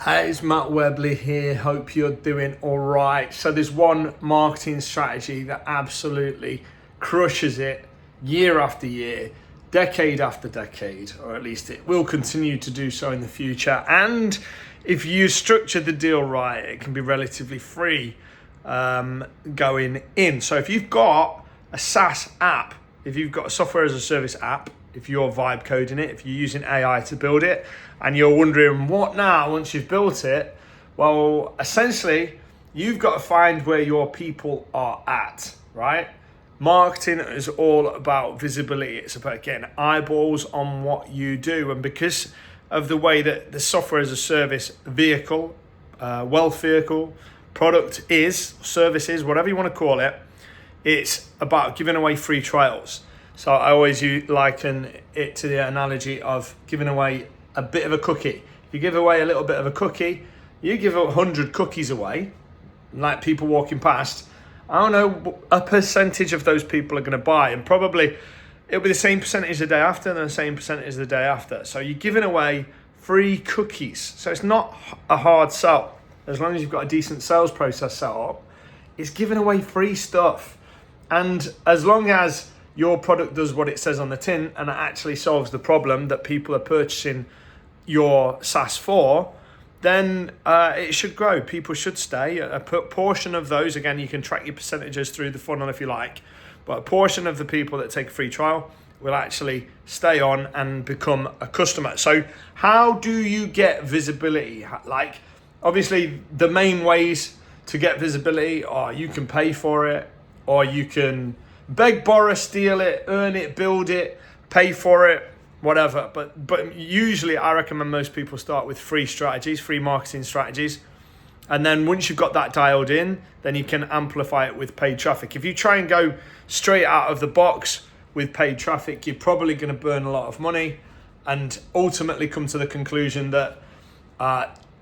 Hey, it's Matt Webley here. Hope you're doing all right. So there's one marketing strategy that absolutely crushes it year after year, decade after decade, or at least it will continue to do so in the future. And if you structure the deal right, it can be relatively free going in. So if you've got a SaaS app, if you've got a software as a service app, if you're vibe coding it, if you're using AI to build it, and you're wondering what now once you've built it, well, essentially, you've got to find where your people are at, right? Marketing is all about visibility. It's about getting eyeballs on what you do. And because of the way that the software as a service vehicle, wealth vehicle, product is, service is, whatever you want to call it, it's about giving away free trials. So I always liken it to the analogy of giving away a bit of a cookie. If you give away a little bit of a cookie, you give 100 cookies away, like people walking past, I don't know, a percentage of those people are going to buy, and probably it'll be the same percentage the day after and the same percentage the day after. So you're giving away free cookies. So it's not a hard sell. As long as you've got a decent sales process set up, it's giving away free stuff. And as long as your product does what it says on the tin and it actually solves the problem that people are purchasing your SaaS for, then it should grow. People should stay. A portion of those, again, you can track your percentages through the funnel if you like, but a portion of the people that take a free trial will actually stay on and become a customer. So how do you get visibility? Like, obviously, the main ways to get visibility are you can pay for it, or you can beg, borrow, steal it, earn it, build it, pay for it, whatever. But usually I recommend most people start with free strategies, free marketing strategies. And then once you've got that dialed in, then you can amplify it with paid traffic. If you try and go straight out of the box with paid traffic, you're probably going to burn a lot of money and ultimately come to the conclusion that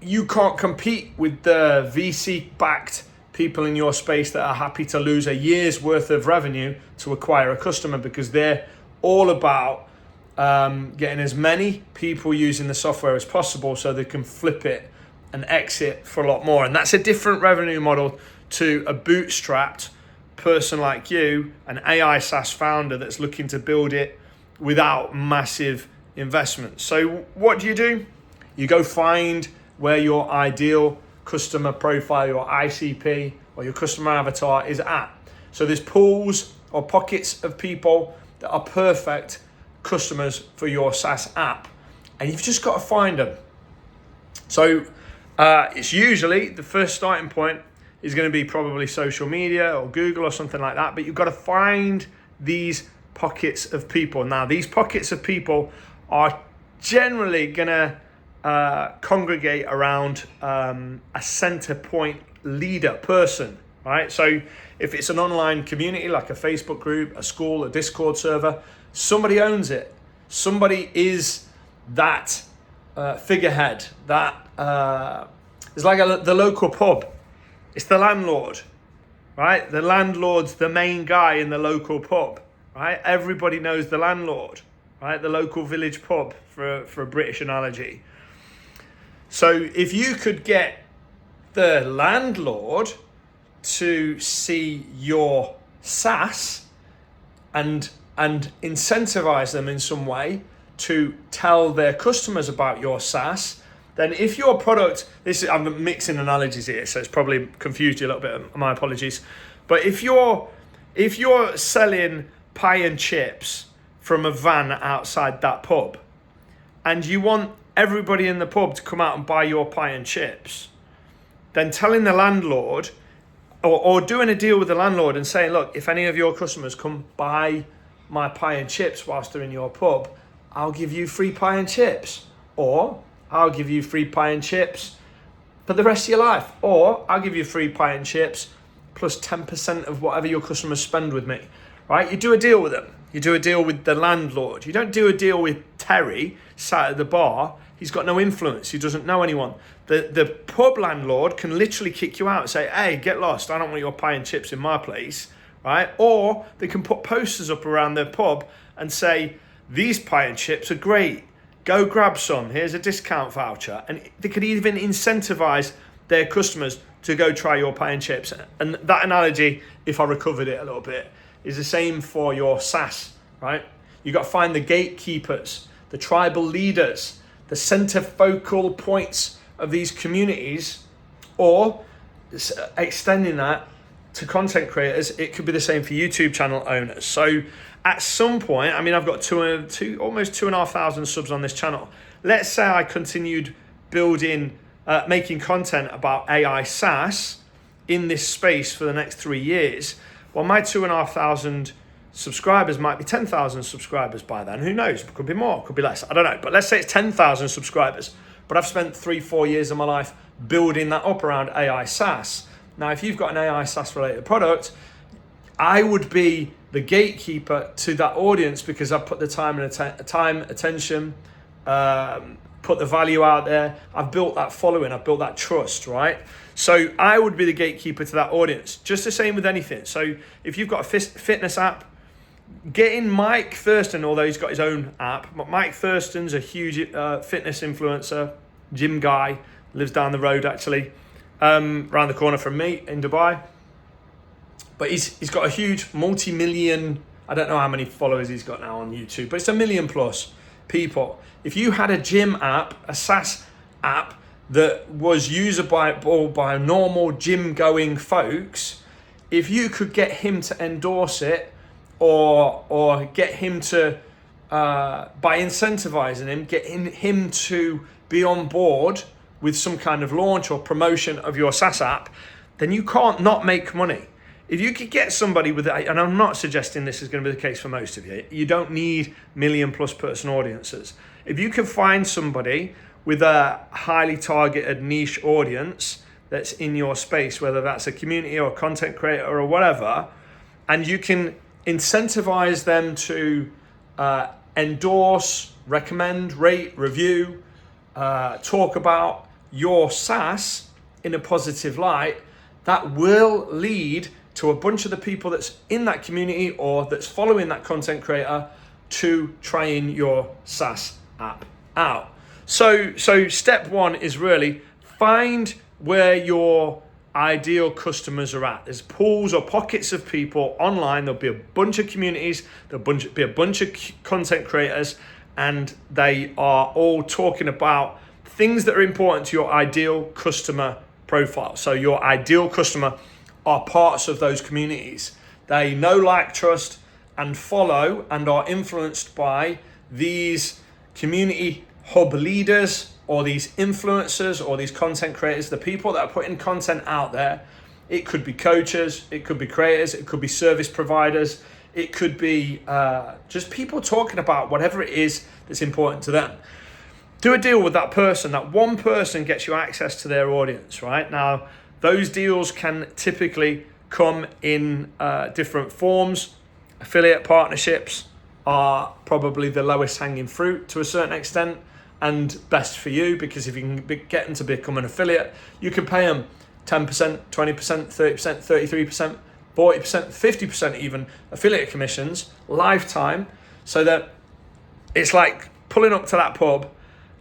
you can't compete with the VC-backed people in your space that are happy to lose a year's worth of revenue to acquire a customer, because they're all about getting as many people using the software as possible so they can flip it and exit for a lot more. And that's a different revenue model to a bootstrapped person like you, an AI SaaS founder that's looking to build it without massive investment. So what do? You go find where your ideal customer profile, your ICP, or your customer avatar is at. So there's pools or pockets of people that are perfect customers for your SaaS app, and you've just got to find them. So it's usually the first starting point is going to be probably social media or Google or something like that, but you've got to find these pockets of people. Now, these pockets of people are generally going to congregate around a center point leader person, right? So if it's an online community like a Facebook group, a school, a Discord server, somebody owns it. Somebody is that figurehead. That it's like the local pub. It's the landlord, right? The landlord's the main guy in the local pub, right? Everybody knows the landlord, right? The local village pub, for a British analogy. So if you could get the landlord to see your SaaS and incentivize them in some way to tell their customers about your SaaS, then if your product, I'm mixing analogies here, so it's probably confused you a little bit, my apologies. But if you're selling pie and chips from a van outside that pub, and you want everybody in the pub to come out and buy your pie and chips, then telling the landlord or doing a deal with the landlord and saying, look, if any of your customers come buy my pie and chips whilst they're in your pub, I'll give you free pie and chips, or I'll give you free pie and chips for the rest of your life, or I'll give you free pie and chips plus 10% of whatever your customers spend with me, right? You do a deal with them. You do a deal with the landlord. You don't do a deal with Terry sat at the bar. He's got no influence. He doesn't know anyone. The pub landlord can literally kick you out and say, hey, get lost. I don't want your pie and chips in my place, right? Or they can put posters up around their pub and say, these pie and chips are great. go grab some. Here's a discount voucher. And they could even incentivize their customers to go try your pie and chips. And that analogy, if I recovered it a little bit, is the same for your SaaS, right? You got to find the gatekeepers, the tribal leaders, the center focal points of these communities, or extending that to content creators. It could be the same for YouTube channel owners. So at some point, I mean, I've got almost 2,500 subs on this channel. Let's say I continued building, making content about AI SaaS in this space for the next 3 years. Well, my 2,500 subscribers might be 10,000 subscribers by then. Who knows? It could be more, could be less. I don't know. But let's say it's 10,000 subscribers. But I've spent 3-4 years of my life building that up around AI SaaS. Now, if you've got an AI SaaS related product, I would be the gatekeeper to that audience because I've put the time and attention, put the value out there. I've built that following. I've built that trust, right? So I would be the gatekeeper to that audience. Just the same with anything. So if you've got a fitness app, getting Mike Thurston, although he's got his own app, but Mike Thurston's a huge fitness influencer, gym guy, lives down the road actually, around the corner from me in Dubai. But he's got a huge multi-million, I don't know how many followers he's got now on YouTube, but it's 1 million plus people. If you had a gym app, a SaaS app that was usable by normal gym going folks, if you could get him to endorse it or get him to, by incentivizing him, getting him to be on board with some kind of launch or promotion of your SaaS app, then you can't not make money. If you could get somebody with that, and I'm not suggesting this is going to be the case for most of you, you don't need 1 million plus person audiences. If you can find somebody with a highly targeted niche audience that's in your space, whether that's a community or a content creator or whatever, and you can incentivize them to endorse, recommend, rate, review, talk about your SaaS in a positive light, that will lead to a bunch of the people that's in that community or that's following that content creator to trying your SaaS app out. So step one is really find where your ideal customers are at. There's pools or pockets of people online. There'll be a bunch of communities, there'll be a bunch of content creators, and they are all talking about things that are important to your ideal customer profile. So your ideal customer are parts of those communities. They know, like, trust, and follow and are influenced by these community hub leaders or these influencers or these content creators, the people that are putting content out there. It could be coaches, it could be creators, it could be service providers, it could be just people talking about whatever it is that's important to them. Do a deal with that person. That one person gets you access to their audience, right? Now, those deals can typically come in different forms. Affiliate partnerships are probably the lowest hanging fruit to a certain extent and best for you, because if you can get them to become an affiliate, you can pay them 10%, 20%, 30%, 33%, 40%, 50% even affiliate commissions lifetime, so that it's like pulling up to that pub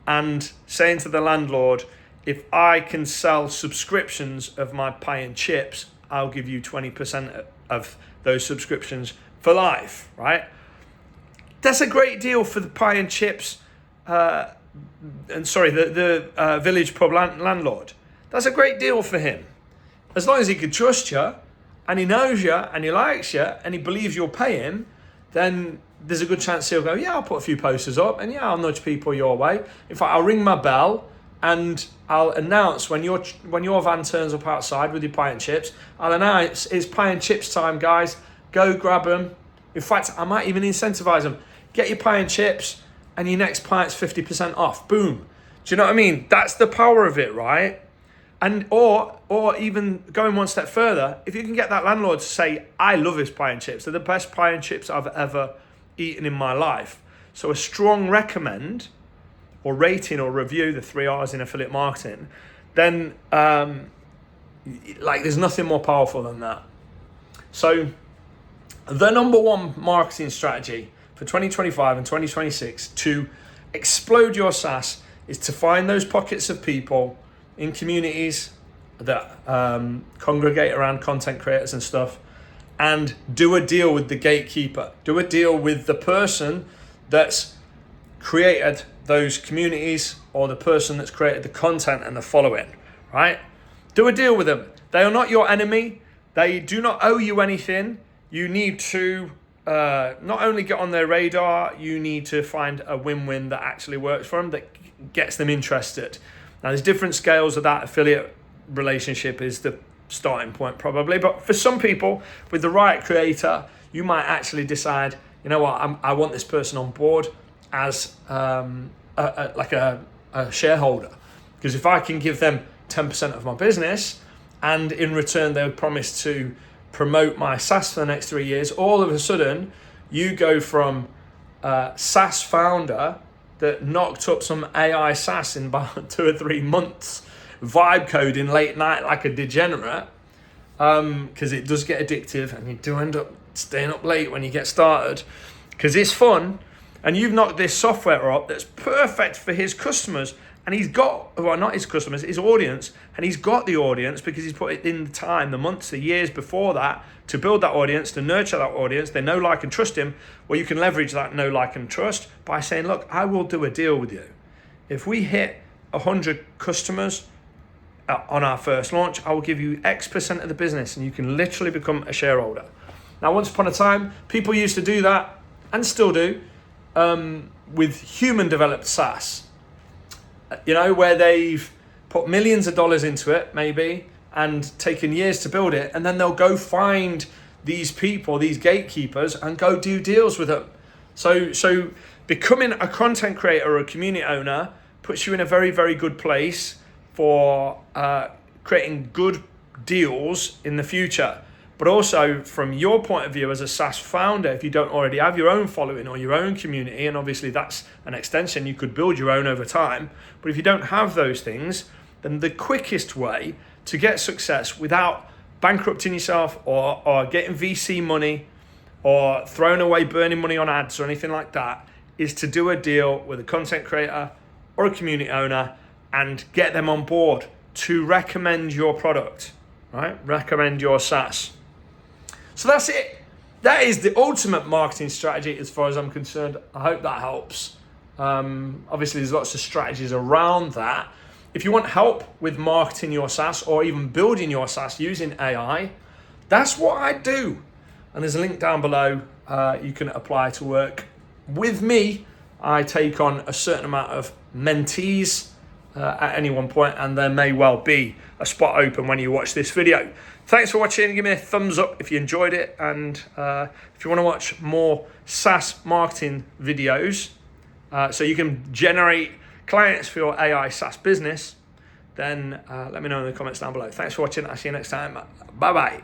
and saying to the landlord, if I can sell subscriptions of my pie and chips, I'll give you 20% of those subscriptions for life, right? That's a great deal for the pie and chips, the village pub landlord. That's a great deal for him. As long as he can trust you, and he knows you, and he likes you, and he believes you'll pay him, then there's a good chance he'll go, yeah, I'll put a few posters up, and yeah, I'll nudge people your way. In fact, I'll ring my bell, and I'll announce when your van turns up outside with your pie and chips, I'll announce it's pie and chips time, guys. Go grab them. In fact, I might even incentivize them. Get your pie and chips, and your next pint's 50% off. Boom. Do you know what I mean? That's the power of it, right? And or even going one step further, if you can get that landlord to say, I love his pie and chips. They're the best pie and chips I've ever eaten in my life. So a strong recommend or rating or review, the 3 R's in affiliate marketing, then there's nothing more powerful than that. So the number one marketing strategy for 2025 and 2026 to explode your SaaS is to find those pockets of people in communities that congregate around content creators and stuff, and do a deal with the gatekeeper. Do a deal with the person that's created those communities, or the person that's created the content and the following, right? Do a deal with them. They are not your enemy. They do not owe you anything. You need to not only get on their radar, you need to find a win-win that actually works for them, that gets them interested. Now, there's different scales of that. Affiliate relationship is the starting point probably, but for some people with the right creator, you might actually decide, you know what, I want this person on board as a shareholder, because if I can give them 10% of my business, and in return they would promise to promote my SaaS for the next 3 years, all of a sudden you go from SaaS founder that knocked up some AI SaaS in about 2 or 3 months, vibe coding late night like a degenerate, because it does get addictive, and you do end up staying up late when you get started because it's fun, and you've knocked this software up that's perfect for his customers, and he's got, well, not his customers, his audience, and he's got the audience because he's put it in the time, the months, the years before that to build that audience, to nurture that audience. They know, like, and trust him. Well, you can leverage that know, like, and trust by saying, look, I will do a deal with you. If we hit 100 customers on our first launch, I will give you X% of the business, and you can literally become a shareholder. Now, once upon a time, people used to do that, and still do, with human developed SaaS, you know, where they've put millions of dollars into it maybe and taken years to build it, and then they'll go find these people, these gatekeepers, and go do deals with them. So becoming a content creator or a community owner puts you in a very, very good place for creating good deals in the future. But also, from your point of view as a SaaS founder, if you don't already have your own following or your own community, and obviously that's an extension, you could build your own over time. But if you don't have those things, then the quickest way to get success without bankrupting yourself or getting VC money or throwing away burning money on ads or anything like that is to do a deal with a content creator or a community owner and get them on board to recommend your product, right? Recommend your SaaS. So that's it. That is the ultimate marketing strategy as far as I'm concerned. I hope that helps. Obviously, there's lots of strategies around that. If you want help with marketing your SaaS or even building your SaaS using AI, that's what I do. And there's a link down below. You can apply to work with me. I take on a certain amount of mentees at any one point, and there may well be a spot open when you watch this video. Thanks for watching. Give me a thumbs up if you enjoyed it, and if you want to watch more SaaS marketing videos so you can generate clients for your AI SaaS business, then let me know in the comments down below. Thanks for watching. I'll see you next time. Bye bye.